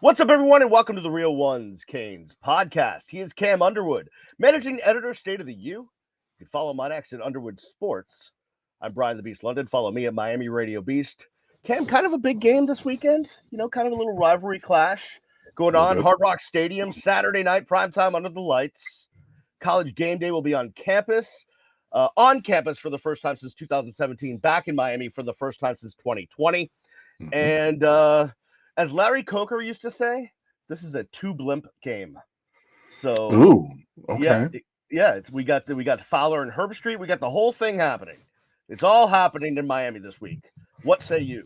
What's up, everyone, and welcome to the Real Ones Canes podcast. He is Cam Underwood, managing editor, State of the U. You can follow my next at Underwood Sports. I'm Brian the Beast London. Follow me at Miami Radio Beast. Cam, kind of a big game this weekend. Kind of a little rivalry clash going on. Hard Rock Stadium, Saturday night, primetime under the lights. College game day will be on campus for the first time since 2017, back in Miami for the first time since 2020. And as Larry Coker used to say, this is a two-blimp game. So, we got Fowler and Herbstreit. We got the whole thing happening. It's all happening in Miami this week. What say you?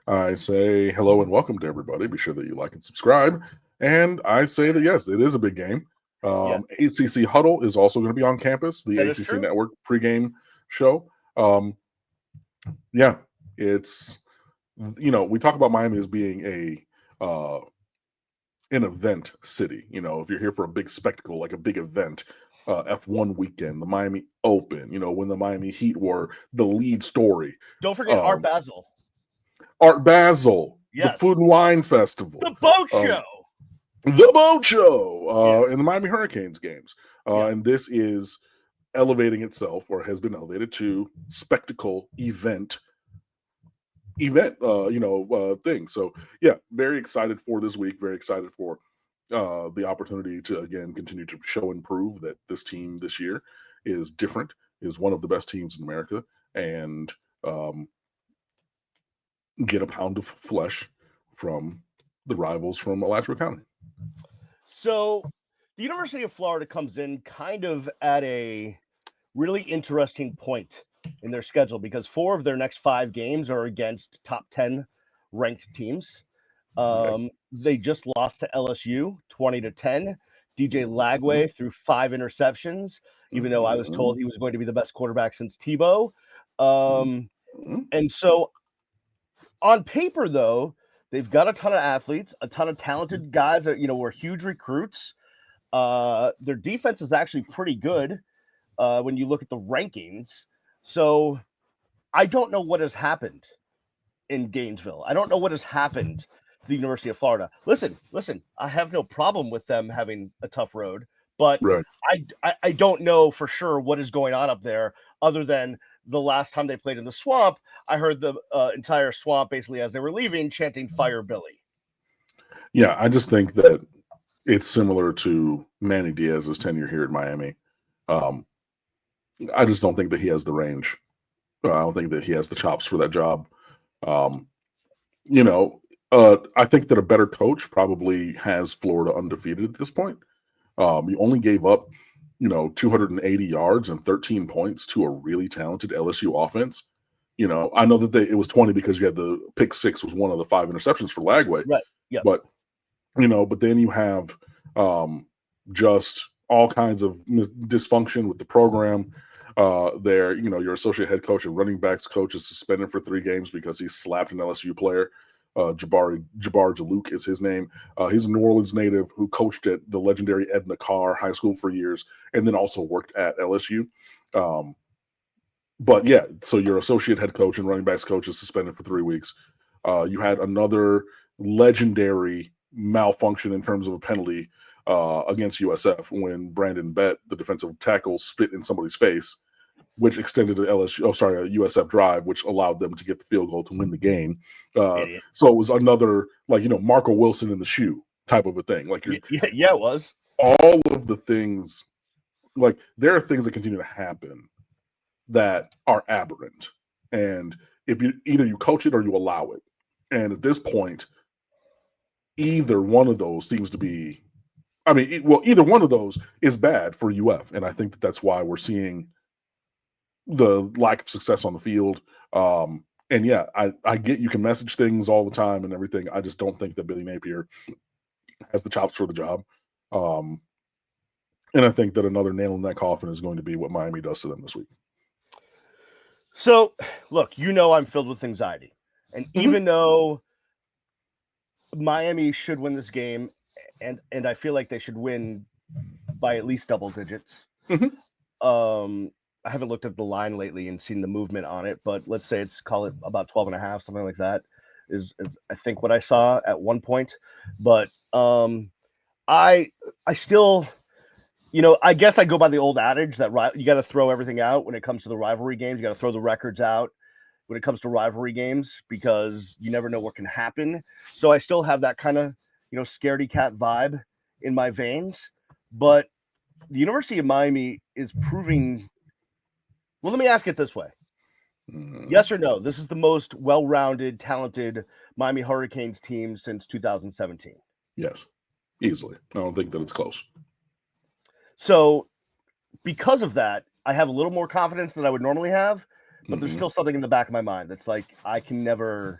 I say hello and welcome to everybody. Be sure that you like and subscribe. And I say that, yes, it is a big game. ACC Huddle is also going to be on campus, the ACC Network pregame show. It's... we talk about Miami as being an event city. If you're here for a big spectacle, like a big event, F1 weekend, the Miami Open, when the Miami Heat were the lead story. Don't forget Art Basel. Yes. The Food and Wine Festival. The Boat Show. And the Miami Hurricanes games. And this is elevating itself, or has been elevated to spectacle event thing. So very excited for this week, very excited for the opportunity to again continue to show and prove that this team this year is different, is one of the best teams in America, and get a pound of flesh from the rivals from Alachua County. So the University of Florida comes in kind of at a really interesting point in their schedule because 4 of their next 5 games are against top 10 ranked teams. They just lost to LSU 20-10. DJ Lagway threw 5 interceptions, even though I was told he was going to be the best quarterback since Tebow. And so on paper, though, they've got a ton of athletes, a ton of talented guys that, were huge recruits. Their defense is actually pretty good when you look at the rankings. So I don't know what has happened in Gainesville. I don't know what has happened to the University of Florida. Listen, I have no problem with them having a tough road, but I don't know for sure what is going on up there other than the last time they played in the Swamp. I heard the entire Swamp basically as they were leaving chanting "Fire Billy." Yeah, I just think that it's similar to Manny Diaz's tenure here in Miami. I just don't think that he has the range. I don't think that he has the chops for that job. I think that a better coach probably has Florida undefeated at this point. He only gave up, 280 yards and 13 points to a really talented LSU offense. I know that it was 20 because you had the pick 6 was one of the 5 interceptions for Lagway. Right. Yeah. But then you have just all kinds of dysfunction with the program. Your associate head coach and running backs coach is suspended for 3 games because he slapped an LSU player. Jabbar Jalouk is his name. He's a New Orleans native who coached at the legendary Edna Carr High School for years and then also worked at LSU. So your associate head coach and running backs coach is suspended for 3 weeks. You had another legendary malfunction in terms of a penalty against USF when Brandon Bett, the defensive tackle, spit in somebody's face, which extended a USF drive, which allowed them to get the field goal to win the game. So it was another, Marco Wilson in the shoe type of a thing. It was. All of the things, there are things that continue to happen that are aberrant. And if either you coach it or you allow it. And at this point, either one of those seems to be, either one of those is bad for UF. And I think that that's why we're seeing the lack of success on the field. I get you can message things all the time and everything. I just don't think that Billy Napier has the chops for the job. And I think that another nail in that coffin is going to be what Miami does to them this week. So, look, I'm filled with anxiety. And even though Miami should win this game, and I feel like they should win by at least double digits. I haven't looked at the line lately and seen the movement on it, but let's say call it about 12.5, something like that. is I think what I saw at one point. But I still, I guess I go by the old adage that you got to throw everything out when it comes to the rivalry games. You got to throw the records out when it comes to rivalry games because you never know what can happen. So I still have that kind of, scaredy cat vibe in my veins. But the University of Miami is proving. Well, let me ask it this way. Yes or no? This is the most well-rounded, talented Miami Hurricanes team since 2017. Yes, easily. I don't think that it's close. So because of that, I have a little more confidence than I would normally have, but there's still something in the back of my mind that's like I can never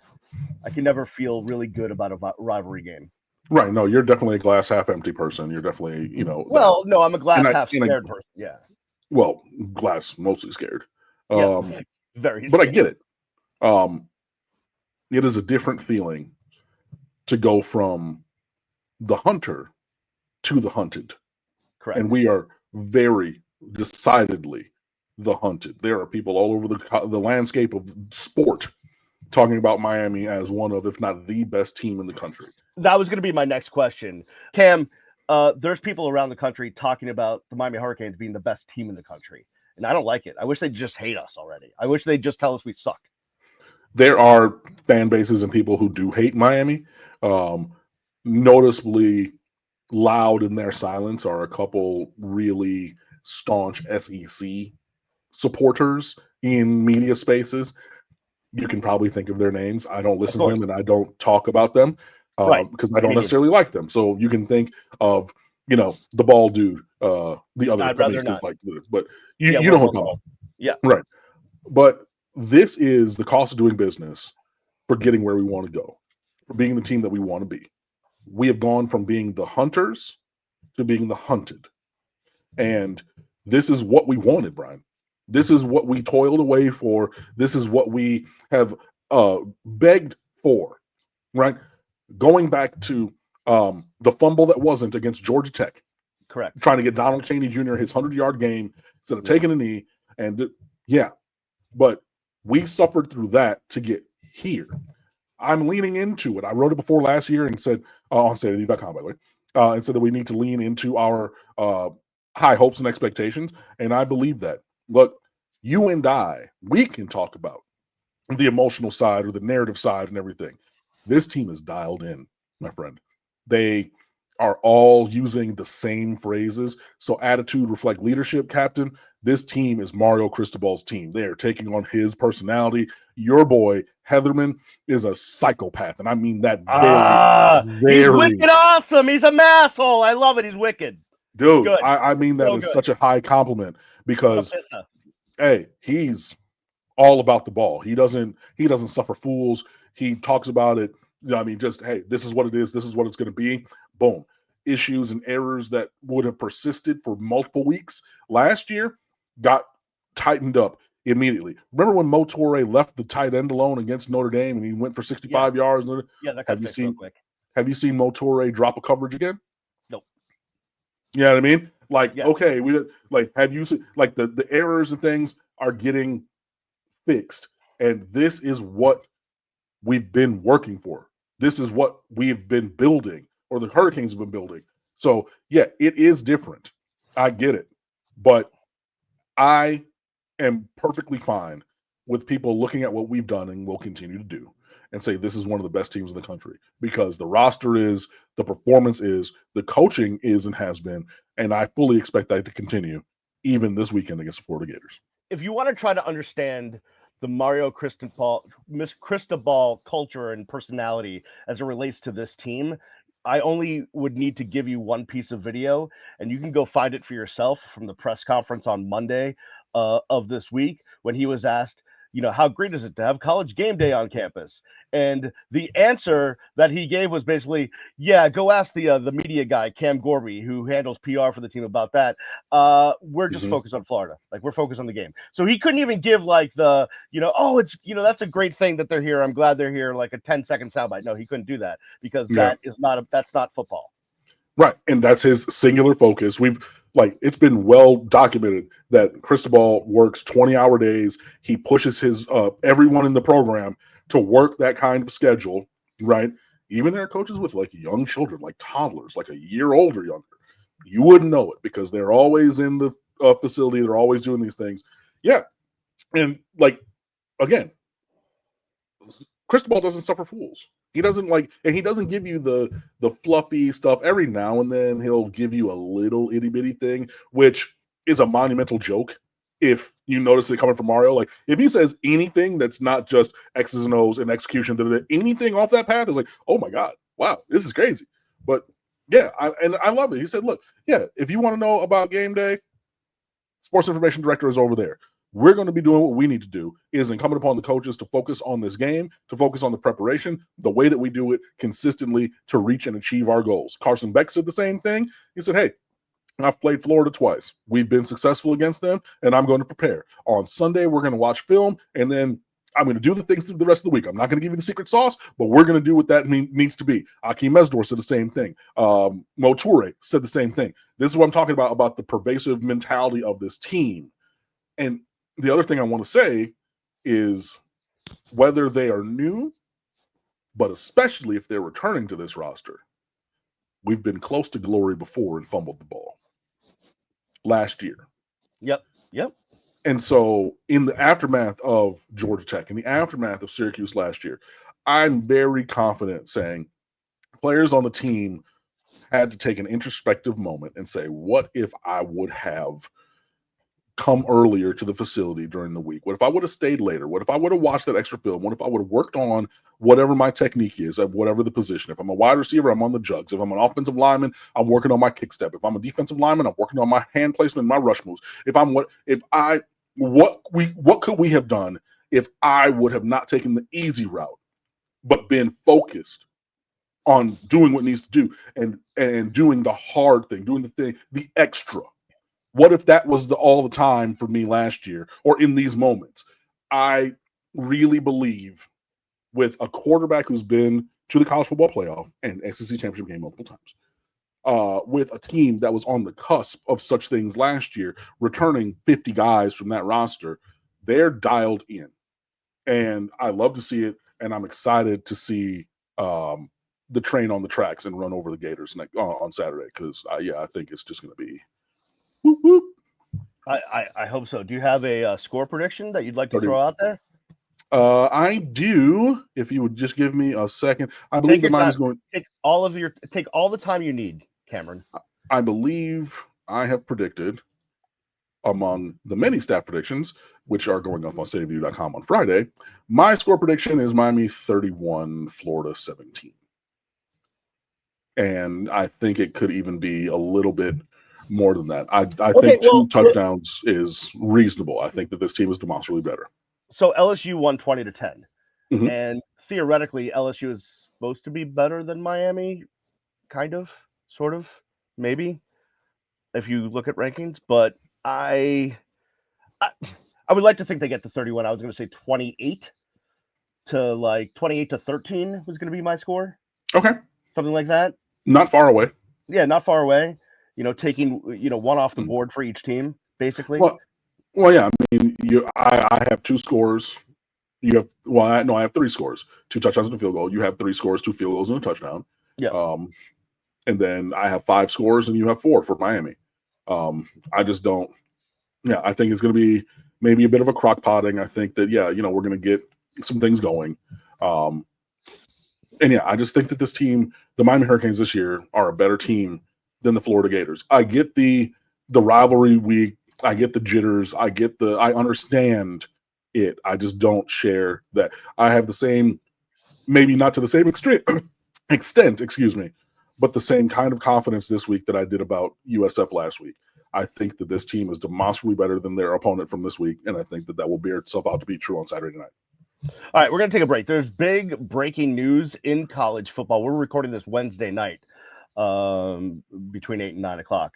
feel really good about a rivalry game. Right. No, you're definitely a glass half empty person. You're definitely, Well, no, I'm a glass half scared person. Yeah. Well, glass mostly scared. Yeah, very but scared. I get it. It is a different feeling to go from the hunter to the hunted. Correct. And we are very decidedly the hunted. There are people all over the landscape of sport talking about Miami as one of, if not the best team in the country. That was going to be my next question. Cam, there's people around the country talking about the Miami Hurricanes being the best team in the country. And I don't like it. I wish they'd just hate us already. I wish they'd just tell us we suck. There are fan bases and people who do hate Miami. Noticeably loud in their silence are a couple really staunch SEC supporters in media spaces. You can probably think of their names. I don't listen to them and I don't talk about them because I don't necessarily like them. So you can think of, the bald dude, the other. I'd rather not. Like this, but you know who I'm talking about. Yeah. Right. But this is the cost of doing business for getting where we want to go, for being the team that we want to be. We have gone from being the hunters to being the hunted. And this is what we wanted, Brian. This is what we toiled away for. This is what we have begged for, right? Going back to the fumble that wasn't against Georgia Tech. Correct. Trying to get Donald Chaney Jr. his 100-yard game instead of taking a knee. And but we suffered through that to get here. I'm leaning into it. I wrote it before last year and said on StateOfTheU.com, by the way, and said that we need to lean into our high hopes and expectations. And I believe that. Look, you and we can talk about the emotional side or the narrative side and everything. This team is dialed in, my friend. They are all using the same phrases. So attitude reflect leadership, Captain. This team is Mario Cristobal's team. They are taking on his personality. Your boy, Heatherman, is a psychopath. And I mean that very. He's wicked awesome. He's a masshole. I love it. He's wicked. Dude, I mean that is such a high compliment because, hey, he's all about the ball. He doesn't suffer fools. He talks about it. Just, hey, this is what it is. This is what it's going to be. Boom. Issues and errors that would have persisted for multiple weeks last year got tightened up immediately. Remember when Mo Toure left the tight end alone against Notre Dame and he went for 65 yards? Yeah, that got fixed real quick. Have you seen Mo Toure drop a coverage again? Nope. You know what I mean? Okay, have you seen the errors and things are getting fixed, and this is what we've been working for. This is what we've been building, or the Hurricanes have been building. So yeah, it is different. I get it, but I am perfectly fine with people looking at what we've done and will continue to do and say this is one of the best teams in the country because the roster is, the performance is, the coaching is and has been, and I fully expect that to continue even this weekend against the Florida Gators. If you want to try to understand the Mario Cristobal culture and personality as it relates to this team, I only would need to give you one piece of video, and you can go find it for yourself from the press conference on Monday of this week when he was asked, how great is it to have college game day on campus? And the answer that he gave was basically, yeah, go ask the media guy, Cam Gorby, who handles PR for the team about that. We're just focused on Florida. We're focused on the game. So he couldn't even give it's, that's a great thing that they're here. I'm glad they're here. Like a 10-second soundbite. No, he couldn't do that because that's not football. Right. And that's his singular focus. It's been well documented that Cristobal works 20-hour days. He pushes his everyone in the program to work that kind of schedule, right? Even there are coaches with like young children, like toddlers, like a year old or younger. You wouldn't know it because they're always in the facility. They're always doing these things. Yeah. And like, again, Cristobal doesn't suffer fools. He doesn't and he doesn't give you the fluffy stuff. Every now and then he'll give you a little itty bitty thing, which is a monumental joke. If you notice it coming from Mario, like if he says anything that's not just X's and O's and execution, anything off that path is like, oh my God, wow, this is crazy. But yeah, I love it. He said, look, yeah, if you want to know about game day, sports information director is over there. We're going to be doing what we need to do. It is incumbent upon the coaches to focus on this game, to focus on the preparation, the way that we do it consistently to reach and achieve our goals. Carson Beck said the same thing. He said, hey, I've played Florida twice. We've been successful against them, and I'm going to prepare. On Sunday, we're going to watch film, and then I'm going to do the things through the rest of the week. I'm not going to give you the secret sauce, but we're going to do what that needs to be. Akeem Mesdor said the same thing. Mo Toure said the same thing. This is what I'm talking about the pervasive mentality of this team. And the other thing I want to say is whether they are new, but especially if they're returning to this roster, we've been close to glory before and fumbled the ball last year. Yep. And so in the aftermath of Georgia Tech, in the aftermath of Syracuse last year, I'm very confident saying players on the team had to take an introspective moment and say, what if I would have come earlier to the facility during the week? What if I would have stayed later? What if I would have watched that extra film? What if I would have worked on whatever my technique is at whatever the position? If I'm a wide receiver, I'm on the jugs. If I'm an offensive lineman, I'm working on my kick step. If I'm a defensive lineman, I'm working on my hand placement, my rush moves. What could we have done if I would have not taken the easy route, but been focused on doing what needs to do and doing the hard thing, doing the extra? What if that was all the time for me last year or in these moments? I really believe with a quarterback who's been to the college football playoff and SEC championship game multiple times, with a team that was on the cusp of such things last year, returning 50 guys from that roster, they're dialed in. And I love to see it, and I'm excited to see the train on the tracks and run over the Gators on Saturday because, I think it's just going to be whoop, whoop. I hope so. Do you have a score prediction that you'd like to 30. throw out there? I do. If you would just give me a second, I believe the Miami's going. Take all the time you need, Cameron. I believe I have predicted among the many staff predictions, which are going up on StateOfTheU.com on Friday. My score prediction is Miami 31, Florida 17, and I think it could even be a little bit more than that. I think two touchdowns is reasonable. I think that this team is demonstrably better. So LSU won 20-10, mm-hmm. And theoretically, LSU is supposed to be better than Miami, kind of, sort of, maybe, if you look at rankings. But I would like to think they get to 31. I was going to say 28 to 13 was going to be my score. Okay, something like that. Not far away. Yeah, not far away. Taking one off the board for each team, basically. Well, yeah. I mean, I have two scores. You have I have three scores: 2 touchdowns and a field goal. You have 3 scores, 2 field goals and a touchdown. Yeah. And then I have 5 scores, and you have 4 for Miami. I just don't. Yeah, I think it's going to be maybe a bit of a crock potting. I think that we're going to get some things going. And yeah, I just think that this team, the Miami Hurricanes this year, are a better team than the Florida Gators. I get the rivalry week. I get the jitters. I understand it. I just don't share that. I have the same, maybe not to the same extent, but the same kind of confidence this week that I did about USF last week. I think that this team is demonstrably better than their opponent from this week, and I think that will bear itself out to be true on Saturday night. All right, we're going to take a break. There's big breaking news in college football. We're recording this Wednesday night between 8 and 9 o'clock.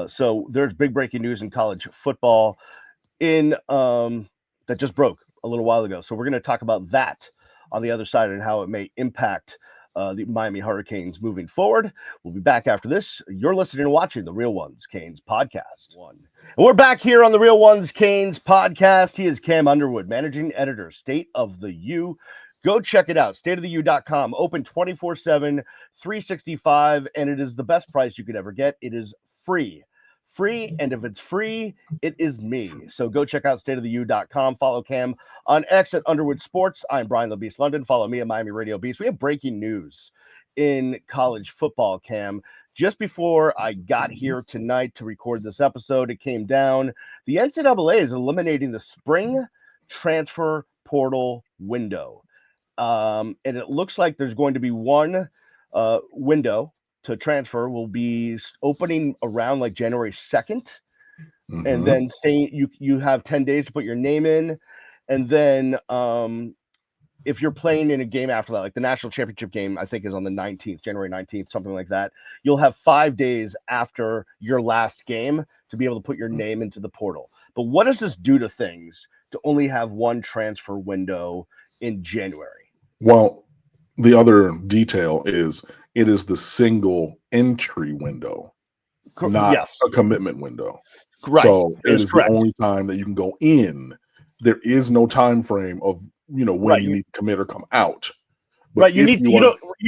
So there's big breaking news in college football that just broke a little while ago. So we're going to talk about that on the other side and how it may impact the Miami Hurricanes moving forward. We'll be back after this. You're listening and watching the Real Ones Canes podcast. And we're back here on the Real Ones Canes podcast. He is Cam Underwood, managing editor, StateOfTheU, Go check it out. StateOfTheU.com. Open 24/7, 365, and it is the best price you could ever get. It is free. Free, and if it's free, it is me. So go check out StateOfTheU.com. Follow Cam on X at Underwood Sports. I'm Brian the Beast London. Follow me at Miami Radio Beast. We have breaking news in college football, Cam. Just before I got here tonight to record this episode, it came down. The NCAA is eliminating the spring transfer portal window. And it looks like there's going to be one window to transfer will be opening around like January 2nd. Mhm. And then you have 10 days to put your name in. And then if you're playing in a game after that, like the national championship game, I think is on the 19th, January 19th, something like that, you'll have 5 days after your last game to be able to put your name into the portal. But what does this do to things to only have one transfer window in January? Well, the other detail is it is the single entry window, not Yes. a commitment window. Right. So That it is is correct. the only time that you can go in. There is no time frame of when Right. you need to commit or come out. But Right. You if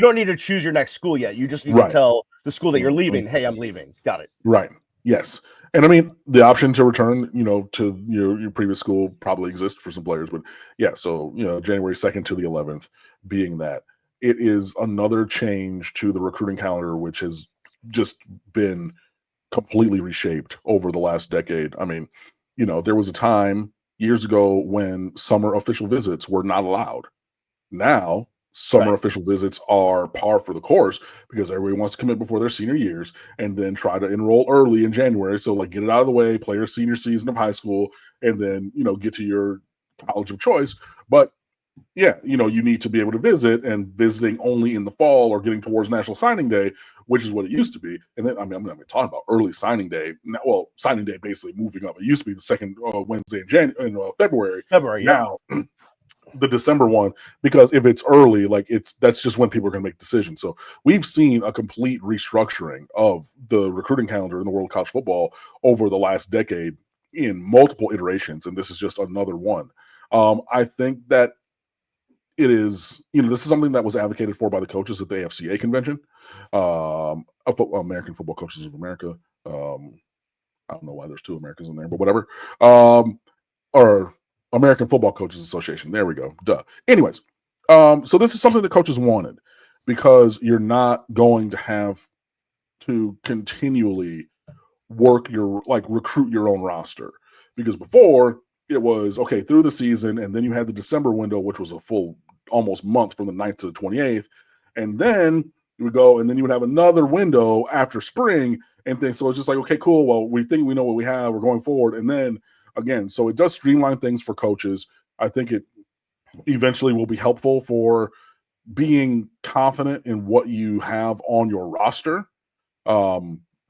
don't need to choose your next school yet. You just need to Right. tell the school that you're Mhm. leaving, hey, I'm leaving. Got it. Right. Yes. And I mean, the option to return, to your previous school probably exists for some players, but yeah. So January 2nd to the 11th, being that it is another change to the recruiting calendar, which has just been completely reshaped over the last decade. I mean, there was a time years ago when summer official visits were not allowed. Now, summer Right. official visits are par for the course because everybody wants to commit before their senior years and then try to enroll early in January. So, like, get it out of the way, play your senior season of high school, and then, get to your college of choice. But yeah, you need to be able to visit, and visiting only in the fall or getting towards National Signing Day, which is what it used to be. And then, I mean, I'm not even talking about early signing day. Well, signing day basically moving up. It used to be the second Wednesday in February. February. Now, the December one, because if it's early, like that's just when people are going to make decisions. So we've seen a complete restructuring of the recruiting calendar in the world of college football over the last decade in multiple iterations, and this is just another one. I think that it is, this is something that was advocated for by the coaches at the AFCA convention, American Football Coaches of America. I don't know why there's two Americans in there, but whatever. Or American Football Coaches Association. There we go. Duh. Anyways, so this is something the coaches wanted because you're not going to have to continually recruit your own roster. Because before it was okay through the season, and then you had the December window, which was a full almost month from the 9th to the 28th. And then you would go, and then you would have another window after spring and things. So it's just like, okay, cool. Well, we think we know what we have. We're going forward. And then again, so it does streamline things for coaches. I think it eventually will be helpful for being confident in what you have on your roster,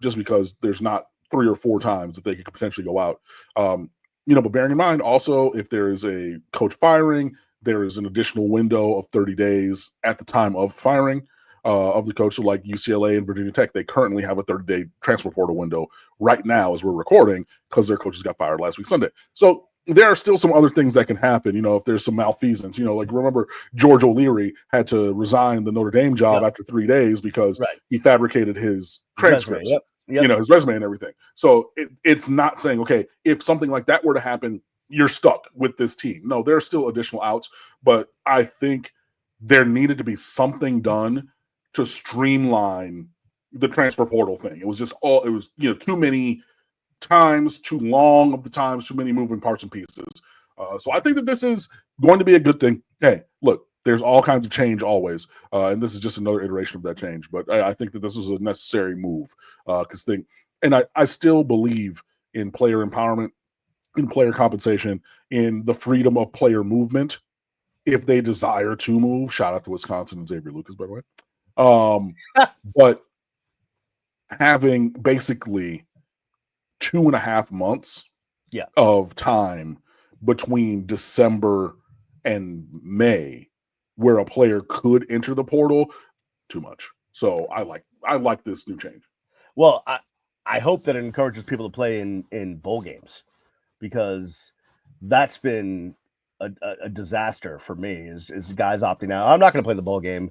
just because there's not 3 or 4 times that they could potentially go out. But bearing in mind also, if there is a coach firing, there is an additional window of 30 days at the time of firing of the coach. So like UCLA and Virginia Tech, they currently have a 30-day transfer portal window right now as we're recording because their coaches got fired last week Sunday. So there are still some other things that can happen, if there's some malfeasance, like remember George O'Leary had to resign the Notre Dame job after 3 days because he fabricated his transcripts, his resume and everything. So it's not saying, okay, if something like that were to happen, you're stuck with this team. No, there are still additional outs, but I think there needed to be something done to streamline the transfer portal thing. It was too many times, too long of the times, too many moving parts and pieces. So I think that this is going to be a good thing. Hey, look, there's all kinds of change always, and this is just another iteration of that change. But I think that this was a necessary move and I still believe in player empowerment, in player compensation, in the freedom of player movement if they desire to move. Shout out to Wisconsin and Xavier Lucas, by the way. But having basically 2.5 months of time between December and May where a player could enter the portal, too much. So I like this new change. Well, I hope that it encourages people to play in bowl games because that's been a disaster for me is guys opting out. I'm not going to play the bowl game.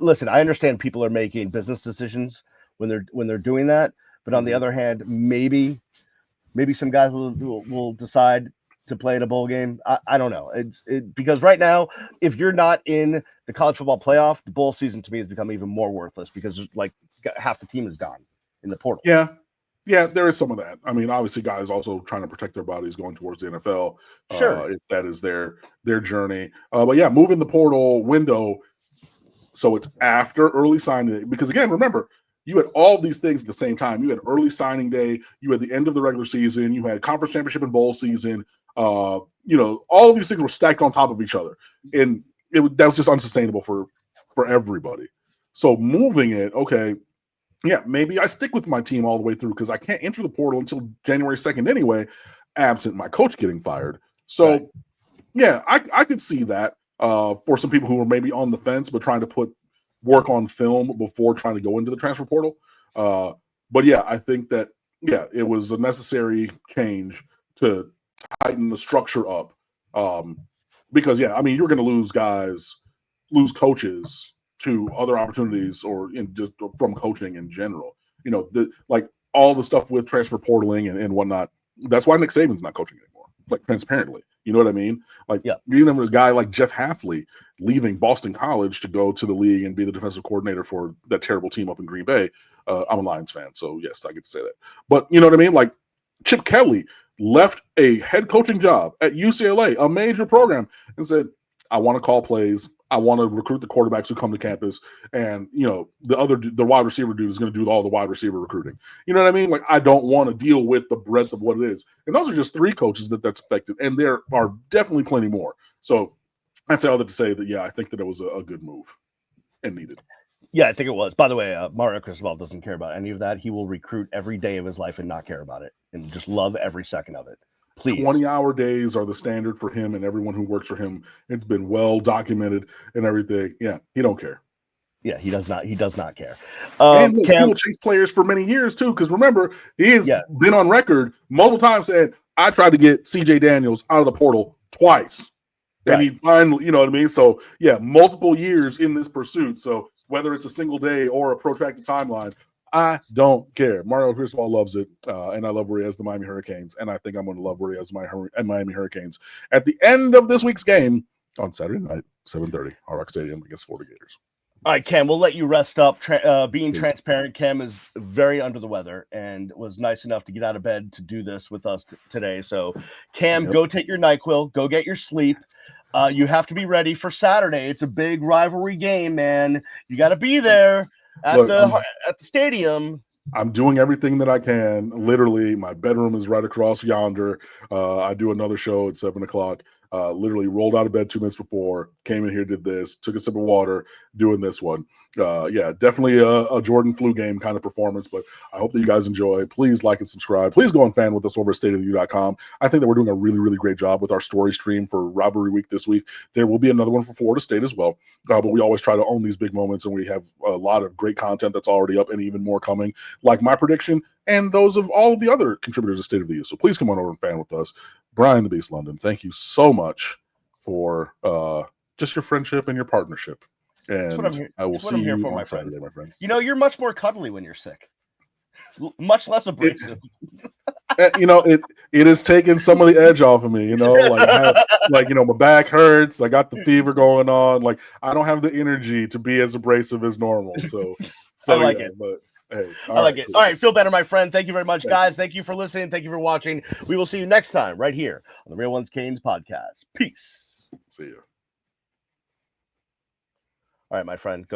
Listen. I understand people are making business decisions when they're doing that, but on the other hand, maybe some guys will decide to play in a bowl game. I don't know. Because right now, if you're not in the college football playoff, the bowl season to me has become even more worthless because like half the team is gone in the portal. Yeah, there is some of that. I mean, obviously, guys also trying to protect their bodies going towards the NFL. Sure. If that is their journey. But yeah, moving the portal window, so it's after early signing day. Because again, remember, you had all these things at the same time. You had early signing day. You had the end of the regular season. You had conference championship and bowl season. All of these things were stacked on top of each other, and that was just unsustainable for everybody. So moving it, okay. Yeah, maybe I stick with my team all the way through because I can't enter the portal until January 2nd anyway, absent my coach getting fired. So, right. Yeah, I could see that for some people who are maybe on the fence but trying to put work on film before trying to go into the transfer portal. But yeah, I think that, it was a necessary change to tighten the structure up. Because, I mean, you're going to lose coaches to other opportunities or just from coaching in general. Like all the stuff with transfer portaling and whatnot. That's why Nick Saban's not coaching anymore, like transparently. You know what I mean? Like, you remember a guy like Jeff Hafley leaving Boston College to go to the league and be the defensive coordinator for that terrible team up in Green Bay. I'm a Lions fan, so yes, I get to say that. But you know what I mean? Like Chip Kelly left a head coaching job at UCLA, a major program, and said, I want to call plays. I want to recruit the quarterbacks who come to campus, and the wide receiver dude is going to do all the wide receiver recruiting. You know what I mean? Like I don't want to deal with the breadth of what it is. And those are just 3 coaches that's affected, and there are definitely plenty more. So I say all that to say that I think that it was a good move and needed. Yeah, I think it was. By the way, Mario Cristobal doesn't care about any of that. He will recruit every day of his life and not care about it, and just love every second of it. Please. 20-hour days are the standard for him and everyone who works for him. It's been well documented and everything. Yeah, he don't care. Yeah, he does not. He does not care. And look, he will chase players for many years too. Because remember, he has been on record multiple times saying, "I tried to get C.J. Daniels out of the portal twice, and he finally, you know what I mean." So multiple years in this pursuit. So whether it's a single day or a protracted timeline, I don't care. Mario Cristobal loves it, and I love where he has the Miami Hurricanes, and I think I'm going to love where he has my Miami Hurricanes at the end of this week's game on Saturday night, 7:30, Hard Rock Stadium against Florida Gators. All right, Cam, we'll let you rest up. Being transparent, Cam is very under the weather and was nice enough to get out of bed to do this with us today. So, Cam, go take your NyQuil, go get your sleep. You have to be ready for Saturday. It's a big rivalry game, man. You got to be there. At the stadium. I'm doing everything that I can. Literally, my bedroom is right across yonder. I do another show at 7:00. Literally rolled out of bed 2 minutes before, came in here, did this, took a sip of water, doing this one. Definitely a Jordan flu game kind of performance, but I hope that you guys enjoy. Please like and subscribe. Please go and fan with us over at StateOfTheU.com. I think that we're doing a really, really great job with our story stream for Rivalry Week this week. There will be another one for Florida State as well, but we always try to own these big moments, and we have a lot of great content that's already up and even more coming, like my prediction and those of all of the other contributors of State of the U. So please come on over and fan with us. Brian the Beast London, thank you so much for just your friendship and your partnership. And I will see you on Saturday, my friend. You're much more cuddly when you're sick. Much less abrasive. It has taken some of the edge off of me. My back hurts. I got the fever going on. Like I don't have the energy to be as abrasive as normal. So I like it. But hey, I like it. Cool. All right, feel better, my friend. Thank you very much, guys. Thank you for listening. Thank you for watching. We will see you next time right here on the Real Ones Canes podcast. Peace. See you. All right, my friend. Go.